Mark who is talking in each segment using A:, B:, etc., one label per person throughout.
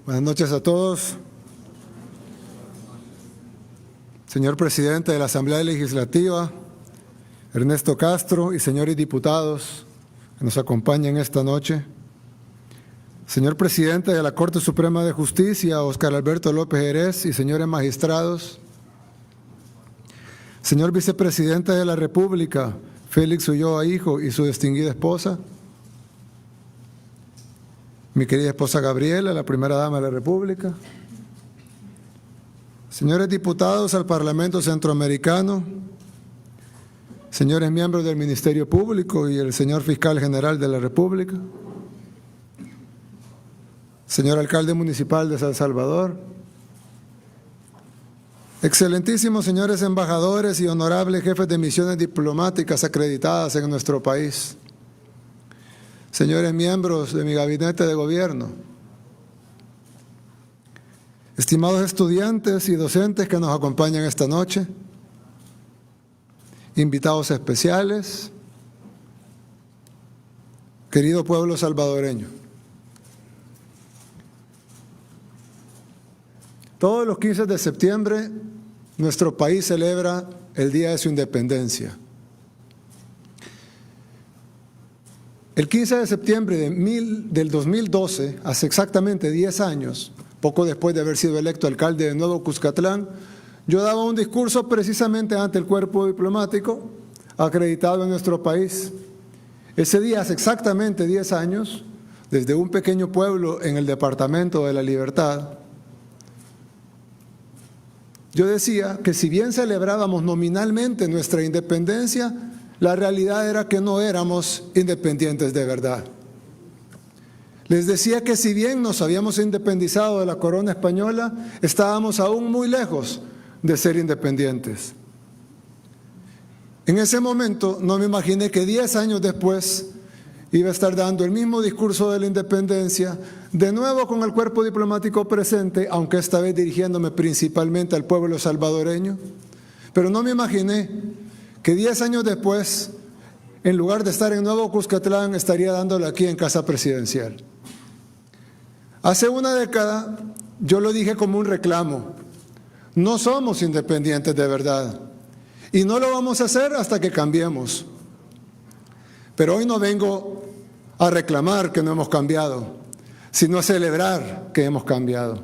A: Buenas noches a todos. Señor presidente de la Asamblea Legislativa, Ernesto Castro, y señores diputados que nos acompañan esta noche. Señor presidente de la Corte Suprema de Justicia, Óscar Alberto López Herez, y señores magistrados. Señor vicepresidente de la República, Félix Ulloa Hijo, y su distinguida esposa. Mi querida esposa Gabriela, la primera dama de la República. Señores diputados al Parlamento Centroamericano, señores miembros del Ministerio Público y el señor Fiscal General de la República, señor alcalde municipal de San Salvador, excelentísimos señores embajadores y honorables jefes de misiones diplomáticas acreditadas en nuestro país, señores miembros de mi gabinete de gobierno, estimados estudiantes y docentes que nos acompañan esta noche, invitados especiales, querido pueblo salvadoreño. Todos los 15 de septiembre nuestro país celebra el Día de su Independencia. El 15 de septiembre del 2012, hace exactamente 10 años, poco después de haber sido electo alcalde de Nuevo Cuscatlán, yo daba un discurso precisamente ante el cuerpo diplomático acreditado en nuestro país. Ese día, hace exactamente 10 años, desde un pequeño pueblo en el departamento de La Libertad, yo decía que si bien celebrábamos nominalmente nuestra independencia, la realidad era que no éramos independientes de verdad. Les decía que si bien nos habíamos independizado de la corona española, estábamos aún muy lejos de ser independientes. En ese momento no me imaginé que 10 años después iba a estar dando el mismo discurso de la independencia, de nuevo con el cuerpo diplomático presente, aunque esta vez dirigiéndome principalmente al pueblo salvadoreño. Pero no me imaginé que 10 años después, en lugar de estar en Nuevo Cuscatlán, estaría dándolo aquí en Casa Presidencial. Hace una década yo lo dije como un reclamo. No somos independientes de verdad y no lo vamos a hacer hasta que cambiemos. Pero hoy no vengo a reclamar que no hemos cambiado, sino a celebrar que hemos cambiado.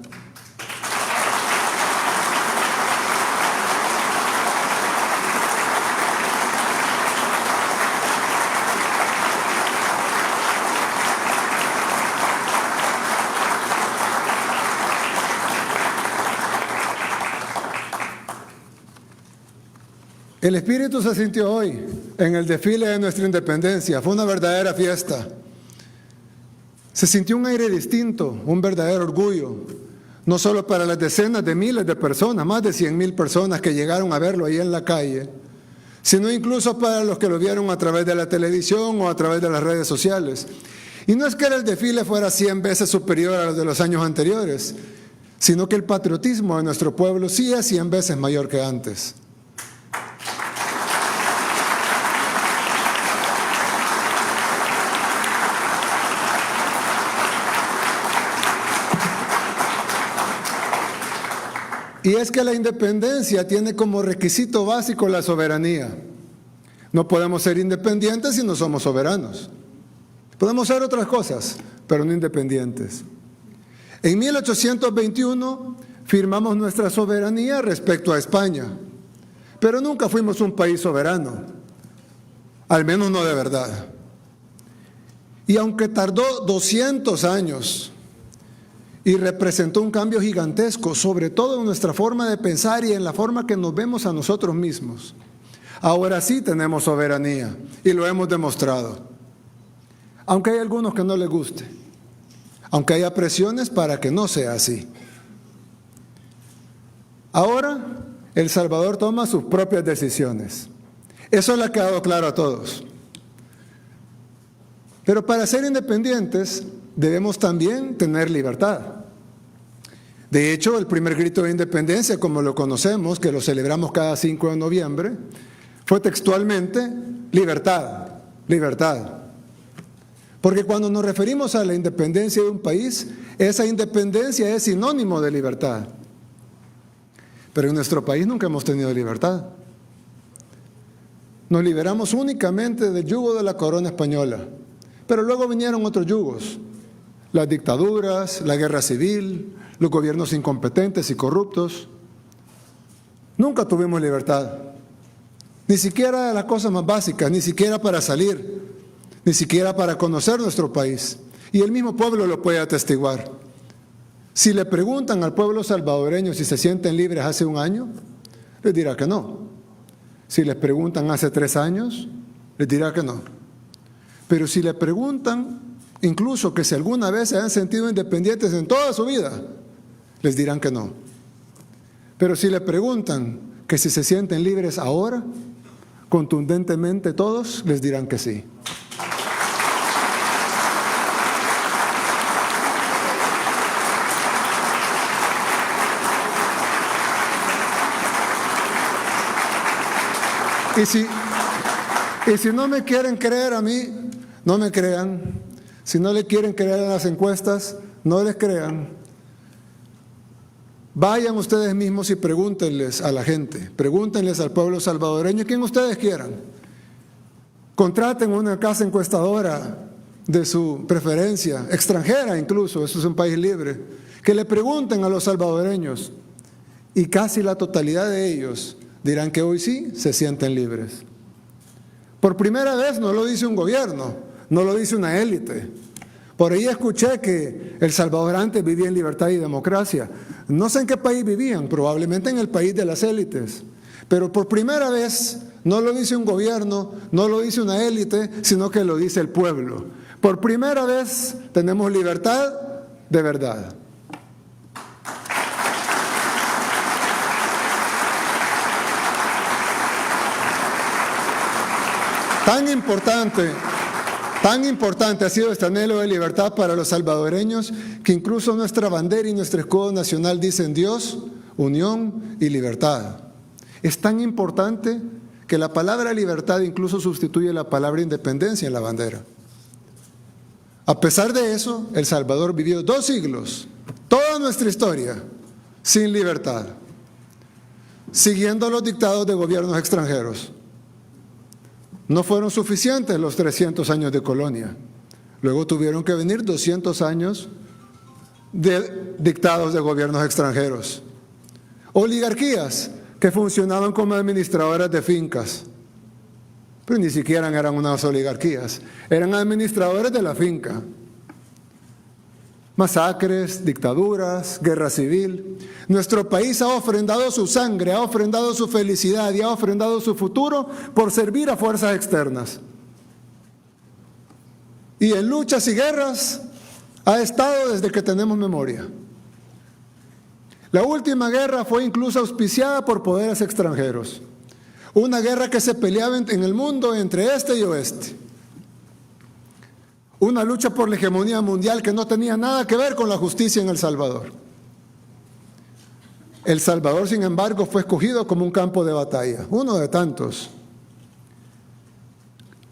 A: El espíritu se sintió hoy en el desfile de nuestra independencia. Fue una verdadera fiesta. Se sintió un aire distinto, un verdadero orgullo, no solo para las decenas de miles de personas, más de 100,000 personas que llegaron a verlo ahí en la calle, sino incluso para los que lo vieron a través de la televisión o a través de las redes sociales. Y no es que el desfile fuera 100 veces superior a los de los años anteriores, sino que el patriotismo de nuestro pueblo sí es 100 veces mayor que antes. Y es que la independencia tiene como requisito básico la soberanía. No podemos ser independientes si no somos soberanos. Podemos ser otras cosas, pero no independientes. En 1821 firmamos nuestra soberanía respecto a España, pero nunca fuimos un país soberano, al menos no de verdad. Y aunque tardó 200 años y representó un cambio gigantesco, sobre todo en nuestra forma de pensar y en la forma que nos vemos a nosotros mismos, ahora sí tenemos soberanía y lo hemos demostrado. Aunque hay algunos que no les guste, aunque haya presiones para que no sea así. Ahora El Salvador toma sus propias decisiones. Eso le ha quedado claro a todos. Pero para ser independientes debemos también tener libertad. De hecho, el primer grito de independencia, como lo conocemos, que lo celebramos cada 5 de noviembre, fue textualmente libertad, libertad. Porque cuando nos referimos a la independencia de un país, esa independencia es sinónimo de libertad. Pero en nuestro país nunca hemos tenido libertad. Nos liberamos únicamente del yugo de la corona española, pero luego vinieron otros yugos, las dictaduras, la guerra civil, los gobiernos incompetentes y corruptos. Nunca tuvimos libertad, ni siquiera de las cosas más básicas, ni siquiera para salir, ni siquiera para conocer nuestro país. Y el mismo pueblo lo puede atestiguar. Si le preguntan al pueblo salvadoreño si se sienten libres hace un año, les dirá que no. Si les preguntan hace 3 años, les dirá que no. Pero si le preguntan, incluso que si alguna vez se han sentido independientes en toda su vida, les dirán que no. Pero si le preguntan que si se sienten libres ahora, contundentemente todos les dirán que sí. Y si no me quieren creer a mí, no me crean. Si no le quieren creer a las encuestas, no les crean. Vayan ustedes mismos y pregúntenles a la gente, pregúntenles al pueblo salvadoreño, quien ustedes quieran. Contraten una casa encuestadora de su preferencia, extranjera incluso, eso es un país libre, que le pregunten a los salvadoreños y casi la totalidad de ellos dirán que hoy sí se sienten libres. Por primera vez no lo dice un gobierno, no lo dice una élite. Por ahí escuché que El Salvador antes vivía en libertad y democracia. No sé en qué país vivían, probablemente en el país de las élites. Pero por primera vez no lo dice un gobierno, no lo dice una élite, sino que lo dice el pueblo. Por primera vez tenemos libertad de verdad. Tan importante ha sido este anhelo de libertad para los salvadoreños que incluso nuestra bandera y nuestro escudo nacional dicen Dios, unión y libertad. Es tan importante que la palabra libertad incluso sustituye la palabra independencia en la bandera. A pesar de eso, El Salvador vivió 2 siglos, toda nuestra historia, sin libertad, siguiendo los dictados de gobiernos extranjeros. No fueron suficientes los 300 años de colonia. Luego tuvieron que venir 200 años de dictados de gobiernos extranjeros. Oligarquías que funcionaban como administradoras de fincas. Pero ni siquiera eran unas oligarquías, eran administradores de la finca. Masacres, dictaduras, guerra civil. Nuestro país ha ofrendado su sangre, ha ofrendado su felicidad y ha ofrendado su futuro por servir a fuerzas externas. Y en luchas y guerras ha estado desde que tenemos memoria. La última guerra fue incluso auspiciada por poderes extranjeros. Una guerra que se peleaba en el mundo entre este y oeste. Una lucha por la hegemonía mundial que no tenía nada que ver con la justicia en El Salvador. El Salvador, sin embargo, fue escogido como un campo de batalla, uno de tantos.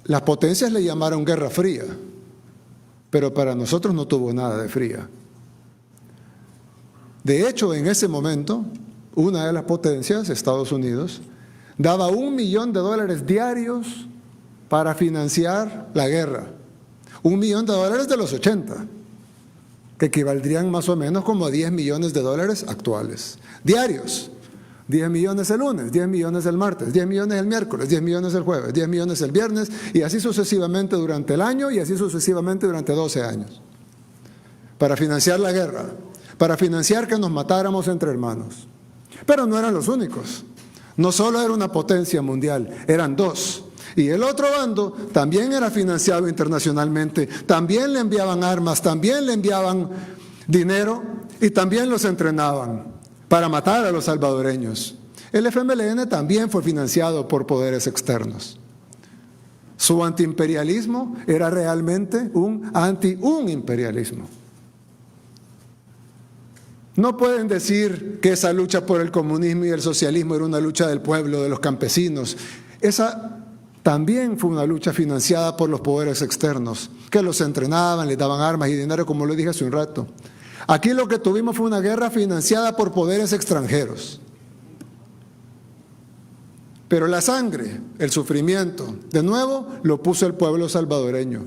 A: Las potencias le llamaron Guerra Fría, pero para nosotros no tuvo nada de fría. De hecho, en ese momento, una de las potencias, Estados Unidos, daba $1 millón diarios para financiar la guerra. $1 millón de los 80, que equivaldrían más o menos como a $10 millones actuales, diarios. 10 millones el lunes, 10 millones el martes, 10 millones el miércoles, 10 millones el jueves, 10 millones el viernes, y así sucesivamente durante el año y así sucesivamente durante 12 años. Para financiar la guerra, para financiar que nos matáramos entre hermanos. Pero no eran los únicos. No solo era una potencia mundial, eran 2. Y el otro bando también era financiado internacionalmente, también le enviaban armas, también le enviaban dinero y también los entrenaban para matar a los salvadoreños. El FMLN también fue financiado por poderes externos. Su antiimperialismo era realmente un imperialismo. No pueden decir que esa lucha por el comunismo y el socialismo era una lucha del pueblo, de los campesinos. Esa también fue una lucha financiada por los poderes externos, que los entrenaban, les daban armas y dinero, como lo dije hace un rato. Aquí lo que tuvimos fue una guerra financiada por poderes extranjeros. Pero la sangre, el sufrimiento, de nuevo, lo puso el pueblo salvadoreño.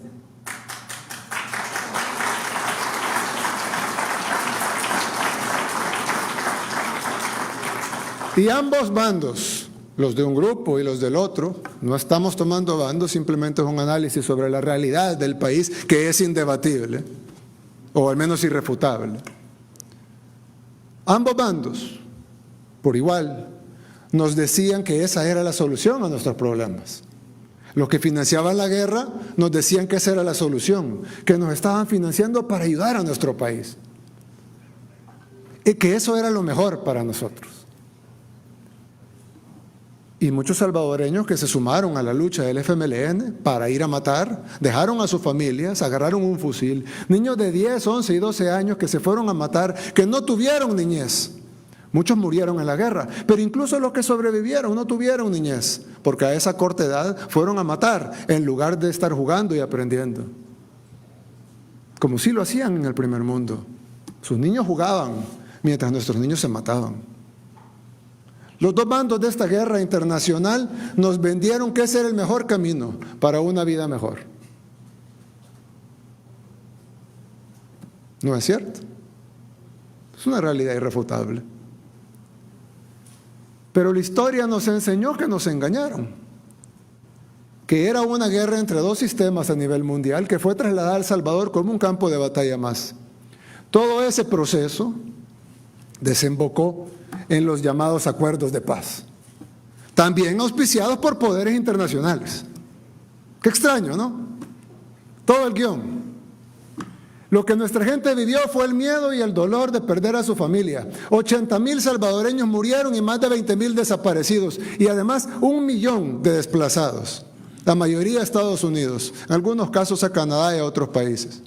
A: Y ambos bandos, los de un grupo y los del otro, no estamos tomando bandos, simplemente es un análisis sobre la realidad del país que es indebatible, o al menos irrefutable. Ambos bandos, por igual, nos decían que esa era la solución a nuestros problemas. Los que financiaban la guerra nos decían que esa era la solución, que nos estaban financiando para ayudar a nuestro país, y que eso era lo mejor para nosotros. Y muchos salvadoreños que se sumaron a la lucha del FMLN para ir a matar, dejaron a sus familias, agarraron un fusil. Niños de 10, 11 y 12 años que se fueron a matar, que no tuvieron niñez. Muchos murieron en la guerra, pero incluso los que sobrevivieron no tuvieron niñez, porque a esa corta edad fueron a matar en lugar de estar jugando y aprendiendo. Como sí lo hacían en el primer mundo. Sus niños jugaban, mientras nuestros niños se mataban. Los dos bandos de esta guerra internacional nos vendieron que ese era el mejor camino para una vida mejor. ¿No es cierto? Es una realidad irrefutable. Pero la historia nos enseñó que nos engañaron, que era una guerra entre dos sistemas a nivel mundial que fue trasladada a El Salvador como un campo de batalla más. Todo ese proceso desembocó en los llamados acuerdos de paz, también auspiciados por poderes internacionales. Qué extraño, ¿no? Todo el guión. Lo que nuestra gente vivió fue el miedo y el dolor de perder a su familia. 80,000 salvadoreños murieron y más de 20,000 desaparecidos, y además 1 millón de desplazados, la mayoría a Estados Unidos, en algunos casos a Canadá y a otros países.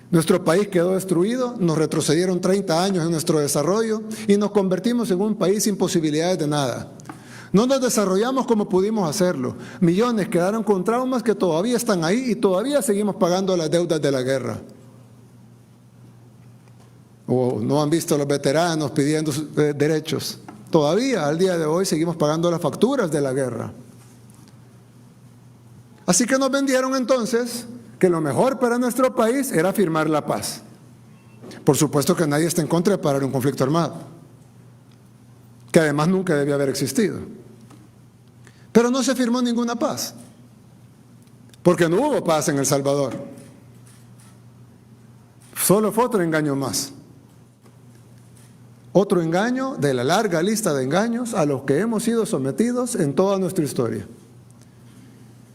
A: Nuestro país quedó destruido, nos retrocedieron 30 años en nuestro desarrollo y nos convertimos en un país sin posibilidades de nada. No nos desarrollamos como pudimos hacerlo. Millones quedaron con traumas que todavía están ahí y todavía seguimos pagando las deudas de la guerra. O no han visto a los veteranos pidiendo derechos. Todavía, al día de hoy, seguimos pagando las facturas de la guerra. Así que nos vendieron entonces que lo mejor para nuestro país era firmar la paz. Por supuesto que nadie está en contra de parar un conflicto armado, que además nunca debía haber existido. Pero no se firmó ninguna paz, porque no hubo paz en El Salvador. Solo fue otro engaño más. Otro engaño de la larga lista de engaños a los que hemos sido sometidos en toda nuestra historia.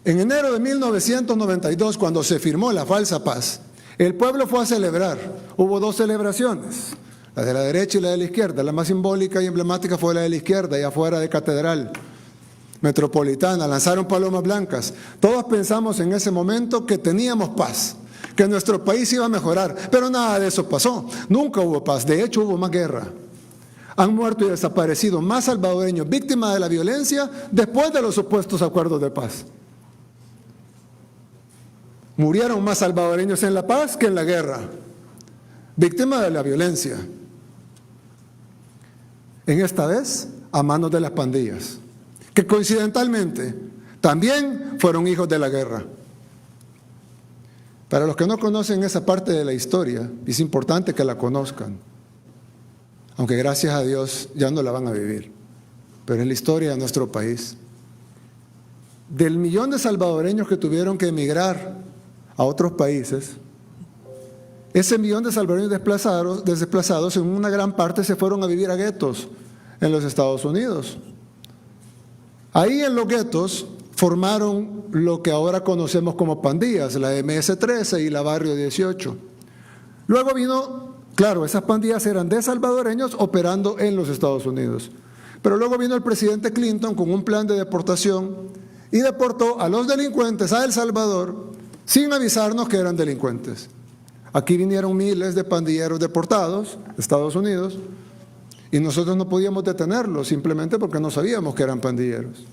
A: En enero de 1992, cuando se firmó la falsa paz, el pueblo fue a celebrar. Hubo dos celebraciones, la de la derecha y la de la izquierda. La más simbólica y emblemática fue la de la izquierda, y afuera de Catedral Metropolitana lanzaron palomas blancas. Todos pensamos en ese momento que teníamos paz, que nuestro país iba a mejorar, pero nada de eso pasó. Nunca hubo paz, de hecho hubo más guerra. Han muerto y desaparecido más salvadoreños víctimas de la violencia después de los supuestos acuerdos de paz. Murieron más salvadoreños en la paz que en la guerra, víctimas de la violencia. En esta vez, a manos de las pandillas, que coincidentalmente también fueron hijos de la guerra. Para los que no conocen esa parte de la historia, es importante que la conozcan, aunque gracias a Dios ya no la van a vivir, pero es la historia de nuestro país. Del millón de salvadoreños que tuvieron que emigrar a otros países, ese millón de salvadoreños desplazados en una gran parte se fueron a vivir a guetos en los Estados Unidos. Ahí en los guetos formaron lo que ahora conocemos como pandillas, la MS-13 y la Barrio 18. Luego vino, claro, esas pandillas eran de salvadoreños operando en los Estados Unidos. Pero luego vino el presidente Clinton con un plan de deportación y deportó a los delincuentes a El Salvador sin avisarnos que eran delincuentes. Aquí vinieron miles de pandilleros deportados de Estados Unidos y nosotros no podíamos detenerlos simplemente porque no sabíamos que eran pandilleros.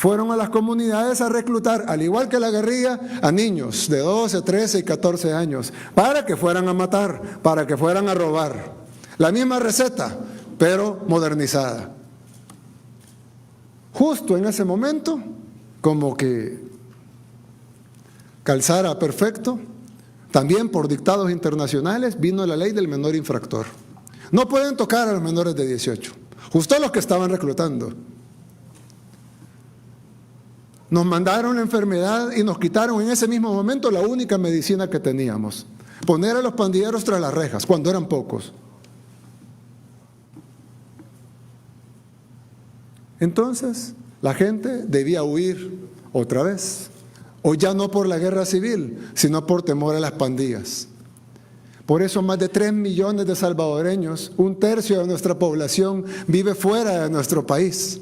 A: fueron a las comunidades a reclutar, al igual que la guerrilla, a niños de 12, 13 y 14 años, para que fueran a matar, para que fueran a robar. La misma receta, pero modernizada. Justo en ese momento, como que calzara perfecto, también por dictados internacionales vino la ley del menor infractor. No pueden tocar a los menores de 18, justo a los que estaban reclutando. Nos mandaron la enfermedad y nos quitaron en ese mismo momento la única medicina que teníamos: poner a los pandilleros tras las rejas, cuando eran pocos. Entonces, la gente debía huir otra vez, o ya no por la guerra civil, sino por temor a las pandillas. Por eso más de 3 millones de salvadoreños, 1/3 de nuestra población, vive fuera de nuestro país.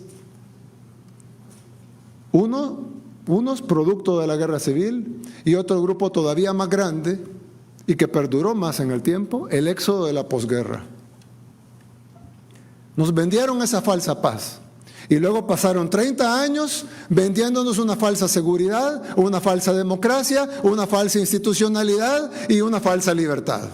A: Unos producto de la guerra civil y otro grupo todavía más grande y que perduró más en el tiempo, el éxodo de la posguerra. Nos vendieron esa falsa paz. Y luego pasaron 30 años vendiéndonos una falsa seguridad, una falsa democracia, una falsa institucionalidad y una falsa libertad.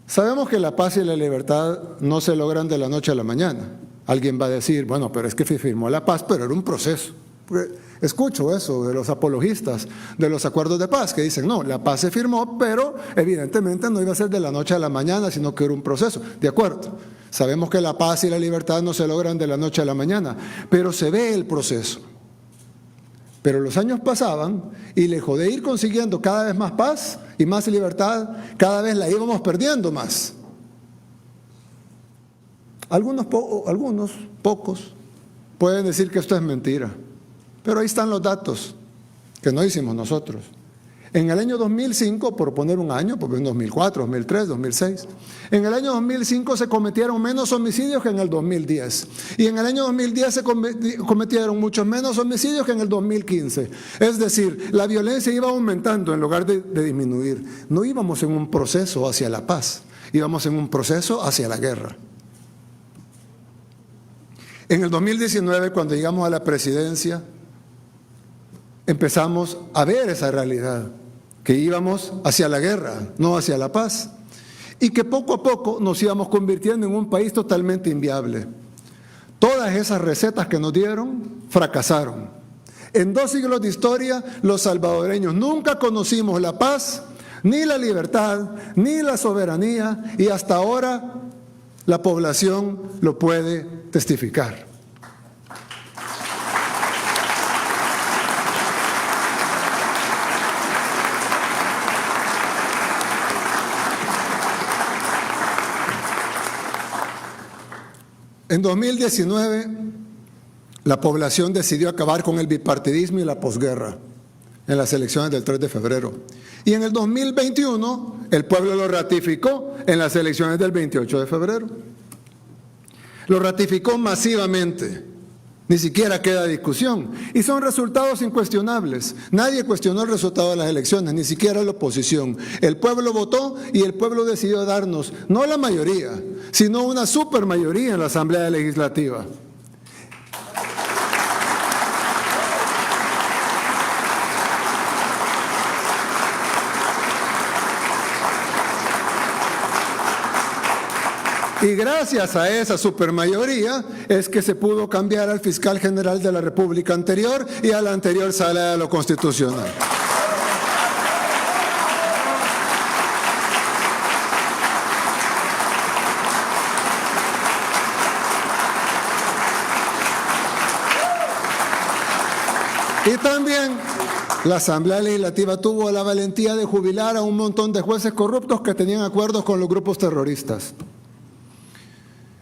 A: Sabemos que la paz y la libertad no se logran de la noche a la mañana. Alguien va a decir, bueno, pero es que se firmó la paz, pero era un proceso. Escucho eso de los apologistas de los acuerdos de paz, que dicen, no, la paz se firmó, pero evidentemente no iba a ser de la noche a la mañana, sino que era un proceso. De acuerdo, sabemos que la paz y la libertad no se logran de la noche a la mañana, pero se ve el proceso. Pero los años pasaban y lejos de ir consiguiendo cada vez más paz y más libertad, cada vez la íbamos perdiendo más. Algunos pocos, pueden decir que esto es mentira, pero ahí están los datos que no hicimos nosotros. En el año 2005, por poner un año, porque en 2004, 2003, 2006, en el año 2005 se cometieron menos homicidios que en el 2010. Y en el año 2010 se cometieron muchos menos homicidios que en el 2015. Es decir, la violencia iba aumentando en lugar de disminuir. No íbamos en un proceso hacia la paz, íbamos en un proceso hacia la guerra. En el 2019, cuando llegamos a la presidencia, empezamos a ver esa realidad, que íbamos hacia la guerra, no hacia la paz, y que poco a poco nos íbamos convirtiendo en un país totalmente inviable. Todas esas recetas que nos dieron fracasaron. En 2 siglos de historia, los salvadoreños nunca conocimos la paz, ni la libertad, ni la soberanía, y hasta ahora la población lo puede testificar. En 2019, la población decidió acabar con el bipartidismo y la posguerra en las elecciones del 3 de febrero. Y en el 2021, el pueblo lo ratificó en las elecciones del 28 de febrero. Lo ratificó masivamente, ni siquiera queda discusión. Y son resultados incuestionables. Nadie cuestionó el resultado de las elecciones, ni siquiera la oposición. El pueblo votó y el pueblo decidió darnos, no la mayoría, sino una supermayoría en la Asamblea Legislativa. Y gracias a esa supermayoría es que se pudo cambiar al fiscal general de la República anterior y a la anterior Sala de lo Constitucional. Y también la Asamblea Legislativa tuvo la valentía de jubilar a un montón de jueces corruptos que tenían acuerdos con los grupos terroristas.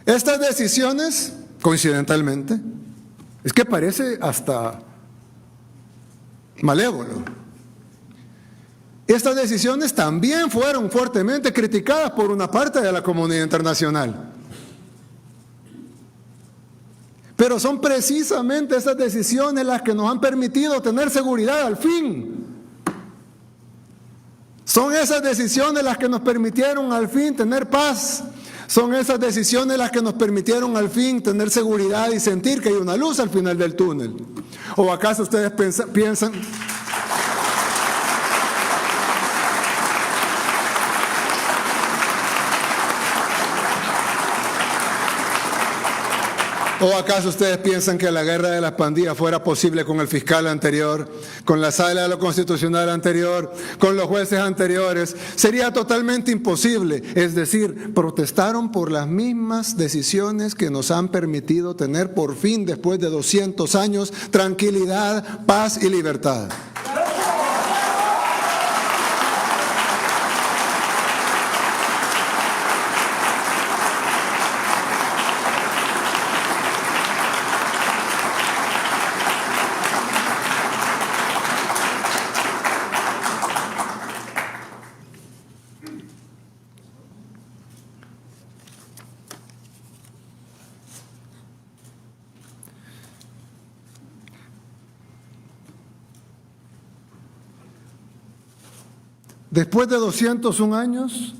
A: Estas decisiones, coincidentalmente, es que parece hasta malévolo. Estas decisiones también fueron fuertemente criticadas por una parte de la comunidad internacional. Pero son precisamente esas decisiones las que nos han permitido tener seguridad al fin. Son esas decisiones las que nos permitieron al fin tener paz. Son esas decisiones las que nos permitieron al fin tener seguridad y sentir que hay una luz al final del túnel. ¿O acaso ustedes piensan... ¿O acaso ustedes piensan que la guerra de las pandillas fuera posible con el fiscal anterior, con la sala de lo constitucional anterior, con los jueces anteriores? Sería totalmente imposible. Es decir, protestaron por las mismas decisiones que nos han permitido tener por fin, después de 200 años, tranquilidad, paz y libertad. Después de 201 años,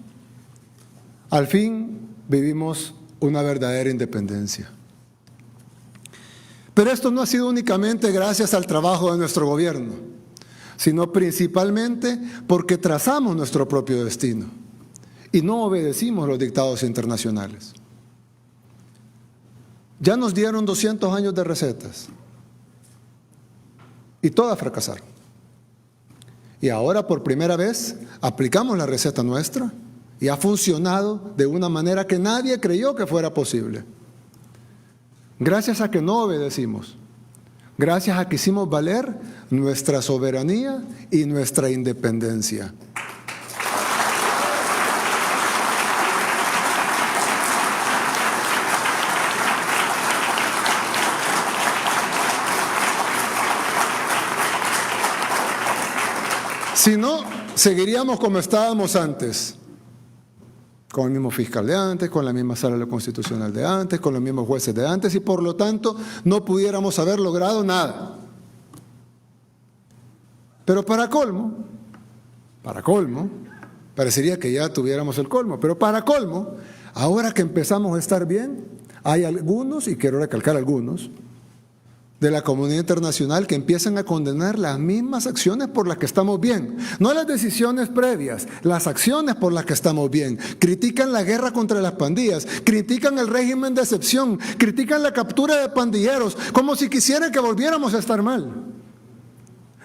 A: al fin vivimos una verdadera independencia. Pero esto no ha sido únicamente gracias al trabajo de nuestro gobierno, sino principalmente porque trazamos nuestro propio destino y no obedecimos los dictados internacionales. Ya nos dieron 200 años de recetas y todas fracasaron. Y ahora por primera vez aplicamos la receta nuestra y ha funcionado de una manera que nadie creyó que fuera posible. Gracias a que no obedecimos, gracias a que hicimos valer nuestra soberanía y nuestra independencia. Si no, seguiríamos como estábamos antes, con el mismo fiscal de antes, con la misma sala de lo constitucional de antes, con los mismos jueces de antes, y por lo tanto no pudiéramos haber logrado nada. Pero para colmo, parecería que ya tuviéramos el colmo, pero para colmo, ahora que empezamos a estar bien, hay algunos, y quiero recalcar algunos, de la comunidad internacional que empiezan a condenar las mismas acciones por las que estamos bien. No las decisiones previas, las acciones por las que estamos bien. Critican la guerra contra las pandillas, critican el régimen de excepción, critican la captura de pandilleros, como si quisieran que volviéramos a estar mal.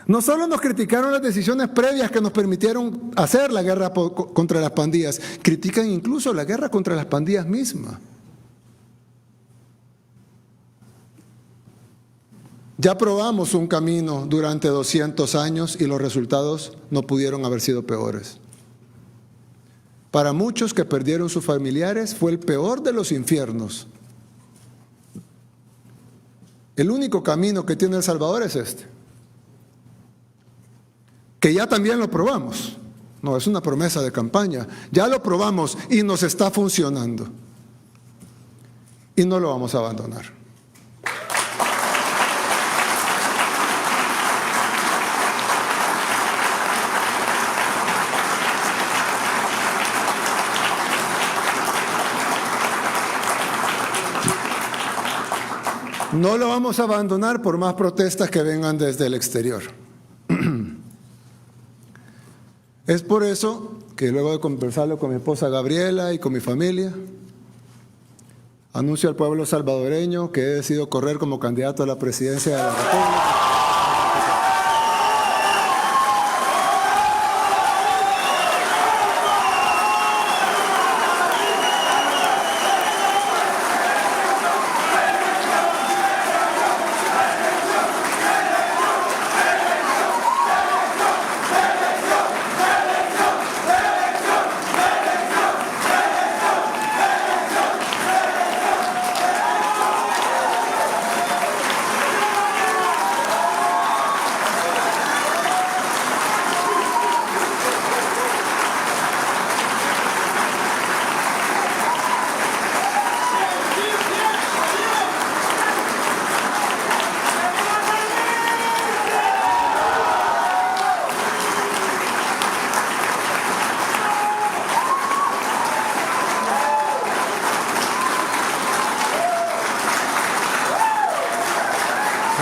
A: No solo nos criticaron las decisiones previas que nos permitieron hacer la guerra contra las pandillas, critican incluso la guerra contra las pandillas mismas. Ya probamos un camino durante 200 años y los resultados no pudieron haber sido peores. Para muchos que perdieron sus familiares fue el peor de los infiernos. El único camino que tiene El Salvador es este, que ya también lo probamos. No es una promesa de campaña, ya lo probamos y nos está funcionando. Y no lo vamos a abandonar. No lo vamos a abandonar por más protestas que vengan desde el exterior. Es por eso que luego de conversarlo con mi esposa Gabriela y con mi familia, anuncio al pueblo salvadoreño que he decidido correr como candidato a la presidencia de la República.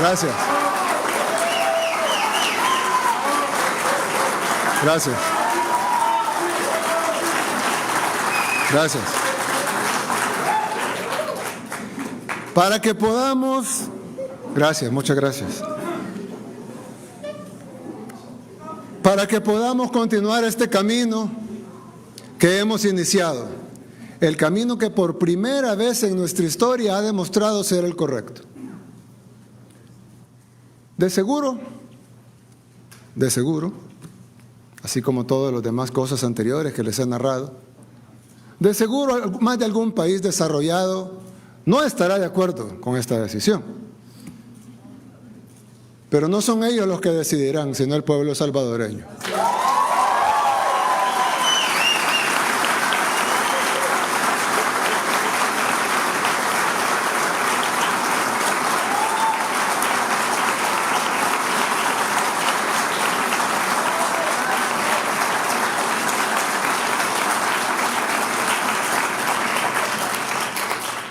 A: Gracias. Gracias. Gracias. Para que podamos... Gracias, muchas gracias. Para que podamos continuar este camino que hemos iniciado, el camino que por primera vez en nuestra historia ha demostrado ser el correcto. De seguro, así como todas las demás cosas anteriores que les he narrado, de seguro más de algún país desarrollado no estará de acuerdo con esta decisión. Pero no son ellos los que decidirán, sino el pueblo salvadoreño.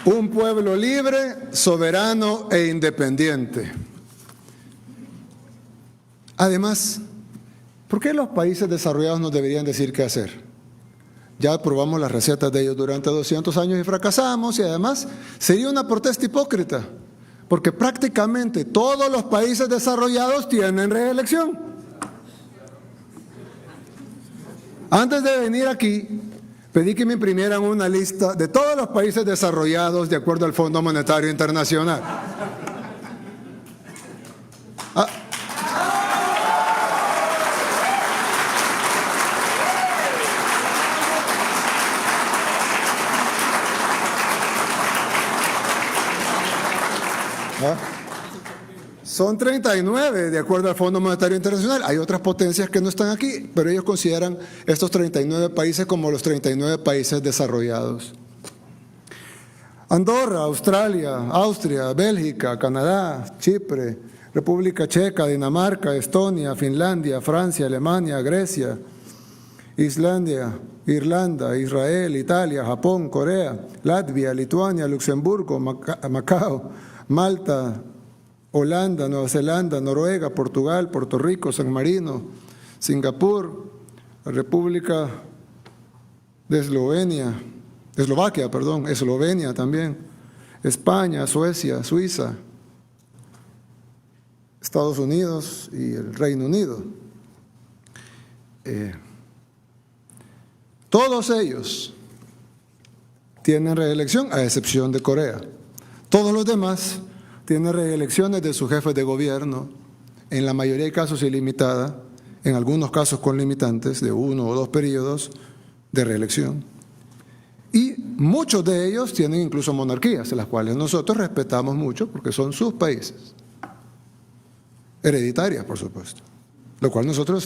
A: Un pueblo libre, soberano e independiente. Además, ¿por qué los países desarrollados nos deberían decir qué hacer? Ya probamos las recetas de ellos durante 200 años y fracasamos, y además sería una protesta hipócrita, porque prácticamente todos los países desarrollados tienen reelección. Antes de venir aquí, pedí que me imprimieran una lista de todos los países desarrollados de acuerdo al Fondo Monetario Internacional. Son 39 de acuerdo al Fondo Monetario Internacional. Hay otras potencias que no están aquí, pero ellos consideran estos 39 países como los 39 países desarrollados. Andorra, Australia, Austria, Bélgica, Canadá, Chipre, República Checa, Dinamarca, Estonia, Finlandia, Francia, Alemania, Grecia, Islandia, Irlanda, Israel, Italia, Japón, Corea, Latvia, Lituania, Luxemburgo, Macao, Malta, Holanda, Nueva Zelanda, Noruega, Portugal, Puerto Rico, San Marino, Singapur, la República de Eslovenia también, España, Suecia, Suiza, Estados Unidos y el Reino Unido. Todos ellos tienen reelección, a excepción de Corea. Todos los demás tienen reelecciones de sus jefes de gobierno, en la mayoría de casos ilimitada, en algunos casos con limitantes de 1 o 2 periodos de reelección. Y muchos de ellos tienen incluso monarquías, las cuales nosotros respetamos mucho porque son sus países. Hereditarias, por supuesto. Lo cual nosotros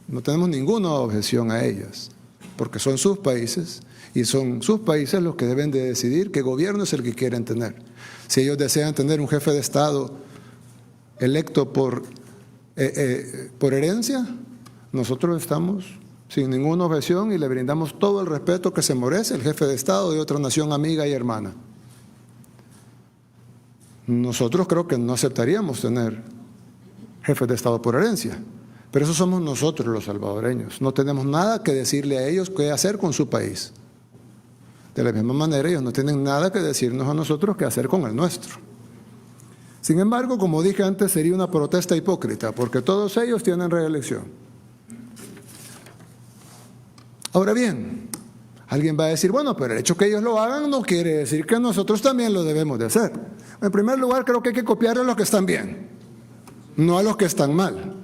A: no tenemos ninguna objeción a ellas, porque son sus países y son sus países los que deben de decidir qué gobierno es el que quieren tener. Si ellos desean tener un jefe de Estado electo por herencia, nosotros estamos sin ninguna objeción y le brindamos todo el respeto que se merece el jefe de Estado de otra nación amiga y hermana. Nosotros creo que no aceptaríamos tener jefes de Estado por herencia, pero eso somos nosotros los salvadoreños. No tenemos nada que decirle a ellos qué hacer con su país. De la misma manera, ellos no tienen nada que decirnos a nosotros qué hacer con el nuestro. Sin embargo, como dije antes, sería una protesta hipócrita, porque todos ellos tienen reelección. Ahora bien, alguien va a decir, bueno, pero el hecho que ellos lo hagan no quiere decir que nosotros también lo debemos de hacer. En primer lugar, creo que hay que copiar a los que están bien, no a los que están mal.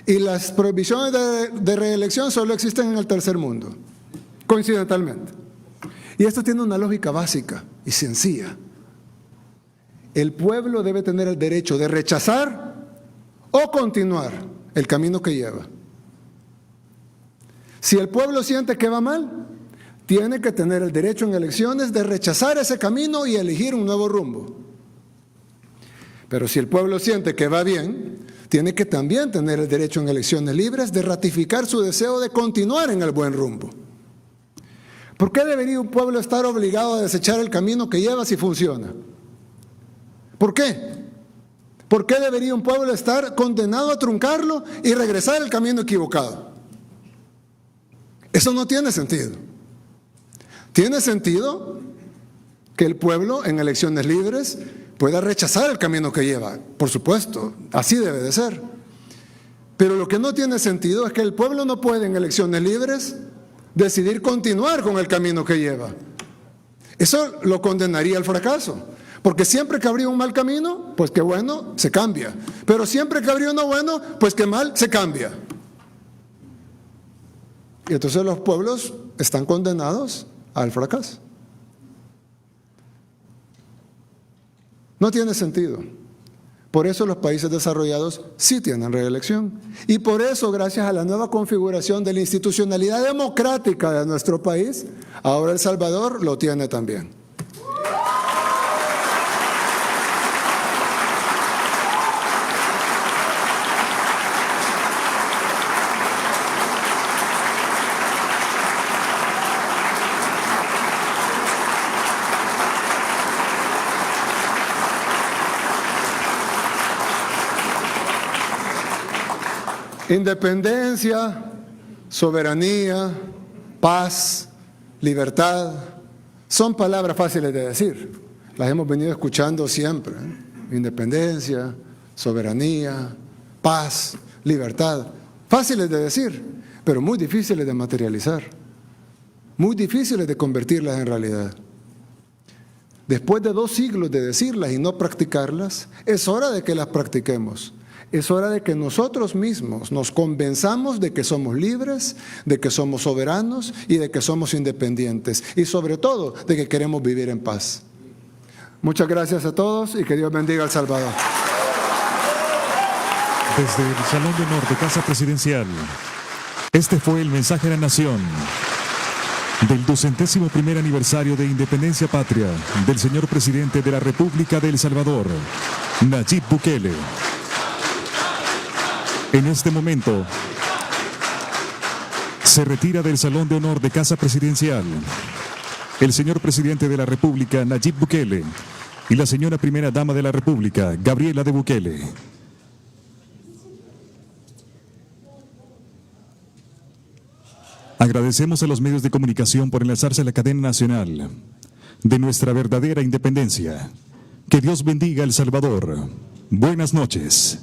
A: Y las prohibiciones de reelección solo existen en el tercer mundo, coincidentalmente. Y esto tiene una lógica básica y sencilla. El pueblo debe tener el derecho de rechazar o continuar el camino que lleva. Si el pueblo siente que va mal, tiene que tener el derecho en elecciones de rechazar ese camino y elegir un nuevo rumbo. Pero si el pueblo siente que va bien, tiene que también tener el derecho en elecciones libres de ratificar su deseo de continuar en el buen rumbo. ¿Por qué debería un pueblo estar obligado a desechar el camino que lleva si funciona? ¿Por qué? ¿Por qué debería un pueblo estar condenado a truncarlo y regresar al camino equivocado? Eso no tiene sentido. Tiene sentido que el pueblo en elecciones libres pueda rechazar el camino que lleva. Por supuesto, así debe de ser. Pero lo que no tiene sentido es que el pueblo no puede en elecciones libres decidir continuar con el camino que lleva. Eso lo condenaría al fracaso. Porque siempre que habría un mal camino, pues qué bueno, se cambia. Pero siempre que habría uno bueno, pues qué mal, se cambia. Y entonces los pueblos están condenados al fracaso. No tiene sentido. Por eso los países desarrollados sí tienen reelección. Y por eso, gracias a la nueva configuración de la institucionalidad democrática de nuestro país, ahora El Salvador lo tiene también. Independencia, soberanía, paz, libertad, son palabras fáciles de decir. Las hemos venido escuchando siempre. Independencia, soberanía, paz, libertad. Fáciles de decir, pero muy difíciles de materializar. Muy difíciles de convertirlas en realidad. Después de 2 siglos de decirlas y no practicarlas, es hora de que las practiquemos. Es hora de que nosotros mismos nos convenzamos de que somos libres, de que somos soberanos y de que somos independientes. Y sobre todo, de que queremos vivir en paz. Muchas gracias a todos y que Dios bendiga a El Salvador.
B: Desde el Salón de Honor de Casa Presidencial, este fue el mensaje a la Nación del 201º aniversario de Independencia Patria del señor Presidente de la República de El Salvador, Nayib Bukele. En este momento, se retira del Salón de Honor de Casa Presidencial el señor Presidente de la República, Nayib Bukele, y la señora Primera Dama de la República, Gabriela de Bukele. Agradecemos a los medios de comunicación por enlazarse a la cadena nacional de nuestra verdadera independencia. Que Dios bendiga a El Salvador. Buenas noches.